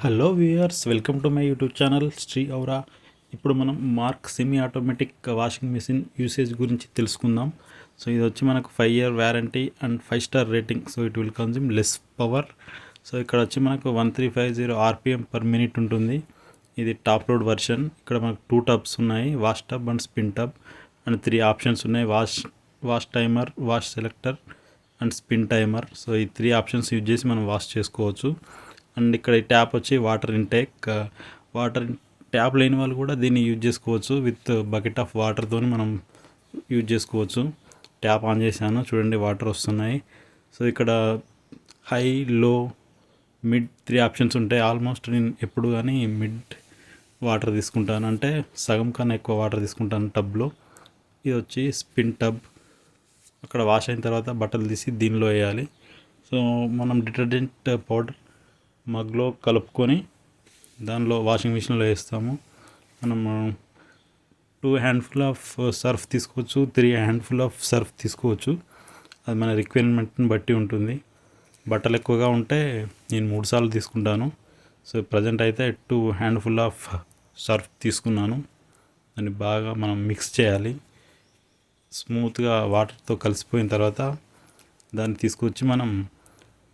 Hello viewers, welcome to my YouTube channel Sri Aura. ఇప్పుడు మనం Marq semi automatic washing machine usage గురించి తెలుసుకుందాం. So ఇది వచ్చి మనకు 5 year warranty and 5 star rating. So it will consume less power. So ఇక్కడ వచ్చి మనకు 1350 RPM per minute ఉంటుంది. ఇది టాప్ లోడ్ వర్షన్. ఇక్కడ మనకు 2 tubs ఉన్నాయి, wash tub and spin tub, and 3 options ఉన్నాయి, wash timer, wash selector and spin timer. So ఈ 3 ఆప్షన్స్ యూజ్ చేసి మనం వాష్ చేసుకోవచ్చు. అండ్ ఇక్కడ ఈ ట్యాప్ వచ్చి వాటర్ ఇంటేక్. వాటర్ ట్యాప్ లేని వాళ్ళు కూడా దీన్ని యూజ్ చేసుకోవచ్చు. విత్ బకెట్ ఆఫ్ వాటర్తో మనం యూజ్ చేసుకోవచ్చు. ట్యాప్ ఆన్ చేశాను, చూడండి వాటర్ వస్తున్నాయి. సో ఇక్కడ హై, లో, మిడ్ 3 ఆప్షన్స్ ఉంటాయి. ఆల్మోస్ట్ నేను ఎప్పుడు కానీ మిడ్ వాటర్ తీసుకుంటాను, అంటే సగం కన్నా ఎక్కువ వాటర్ తీసుకుంటాను టబ్లో. ఇది వచ్చి స్పిన్ టబ్. అక్కడ వాష్ అయిన తర్వాత బట్టలు తీసి దీనిలో వేయాలి. సో మనం డిటర్జెంట్ పౌడర్ మగ్లో కలుపుకొని దానిలో వాషింగ్ మిషన్లో వేస్తాము. మనము 2 handful ఆఫ్ సర్ఫ్ తీసుకోవచ్చు, 3 handful ఆఫ్ సర్ఫ్ తీసుకోవచ్చు. అది మన రిక్వైర్మెంట్ని బట్టి ఉంటుంది. బట్టలు ఎక్కువగా ఉంటే నేను 3 సార్లు తీసుకుంటాను. సో ప్రజెంట్ అయితే 2 handful ఆఫ్ సర్ఫ్ తీసుకున్నాను. దాన్ని బాగా మనం మిక్స్ చేయాలి. స్మూత్గా వాటర్తో కలిసిపోయిన తర్వాత దాన్ని తీసుకొచ్చి మనం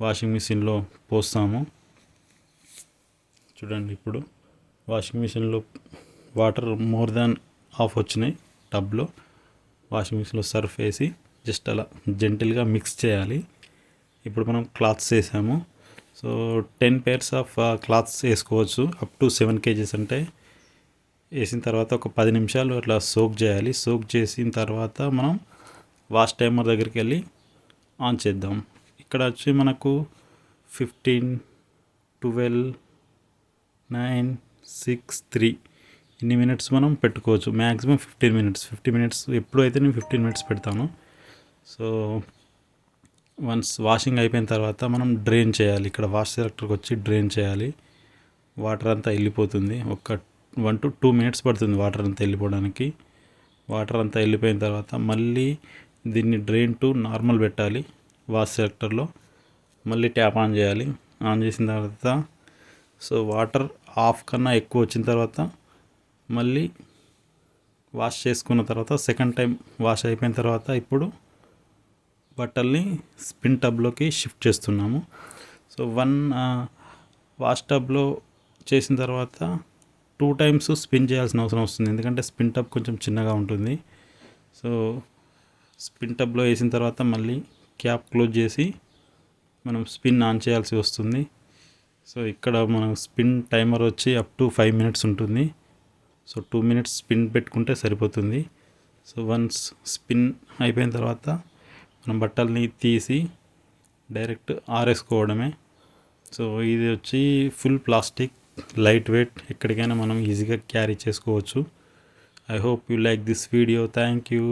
వాషింగ్ మిషన్లో పోస్తాము. చూడండి, ఇప్పుడు వాషింగ్ మిషన్లో వాటర్ మోర్ దాన్ హాఫ్ వచ్చినాయి. టబ్లో వాషింగ్ మిషన్లో సర్ఫ్ వేసి జస్ట్ అలా జెంటిల్గా మిక్స్ చేయాలి. ఇప్పుడు మనం క్లాత్స్ వేసాము. సో 10 pairs ఆఫ్ క్లాత్స్ వేసుకోవచ్చు, అప్ టు 7 kgs. అంటే వేసిన తర్వాత ఒక 10 నిమిషాలు అట్లా సోక్ చేయాలి. సోక్ చేసిన తర్వాత మనం వాష్ టైమర్ దగ్గరికి వెళ్ళి ఆన్ చేద్దాం. ఇక్కడ వచ్చి మనకు 15, 12, 9, 6, 3 ఇన్ని మినిట్స్ మనం పెట్టుకోవచ్చు. Maximum 15 minutes. 50 minutes ఎప్పుడైతే నేను 15 minutes పెడతాను. సో వన్స్ వాషింగ్ అయిపోయిన తర్వాత మనం డ్రైన్ చేయాలి. ఇక్కడ వాష్ సెలెక్టర్కి వచ్చి డ్రైన్ చేయాలి. వాటర్ అంతా వెళ్ళిపోతుంది. ఒక 1 to 2 minutes పడుతుంది వాటర్ అంతా వెళ్ళిపోవడానికి. వాటర్ అంతా వెళ్ళిపోయిన తర్వాత మళ్ళీ దీన్ని డ్రైన్ టు నార్మల్ పెట్టాలి. వాష్ సెలెక్టర్లో మళ్ళీ ట్యాప్ ఆన్ చేయాలి. ఆన్ చేసిన తర్వాత సో వాటర్ హాఫ్ కన్నా ఎక్కువ వచ్చిన తర్వాత మళ్ళీ వాష్ చేసుకున్న తర్వాత సెకండ్ టైం వాష్ అయిపోయిన తర్వాత ఇప్పుడు బట్టల్ని స్పిన్ టబ్లోకి షిఫ్ట్ చేస్తున్నాము. సో 1 వాష్ టబ్లో చేసిన తర్వాత 2 times స్పిన్ చేయాల్సిన అవసరం వస్తుంది, ఎందుకంటే స్పిన్ టబ్ కొంచెం చిన్నగా ఉంటుంది. సో స్పిన్ టబ్లో వేసిన తర్వాత మళ్ళీ క్యాప్ క్లోజ్ చేసి మనం స్పిన్ ఆన్ చేయాల్సి వస్తుంది. సో ఇక్కడ మనం స్పిన్ టైమర్ వచ్చి అప్ టు 5 minutes ఉంటుంది. సో 2 minutes స్పిన్ పెట్టుకుంటే సరిపోతుంది. సో వన్స్ స్పిన్ అయిపోయిన తర్వాత మనం బట్టల్ని తీసి డైరెక్ట్ ఆరేసుకోవడమే. సో ఇది వచ్చి ఫుల్ ప్లాస్టిక్, లైట్ వెయిట్, ఎక్కడికైనా మనం ఈజీగా క్యారీ చేసుకోవచ్చు. I hope you like this video. Thank you.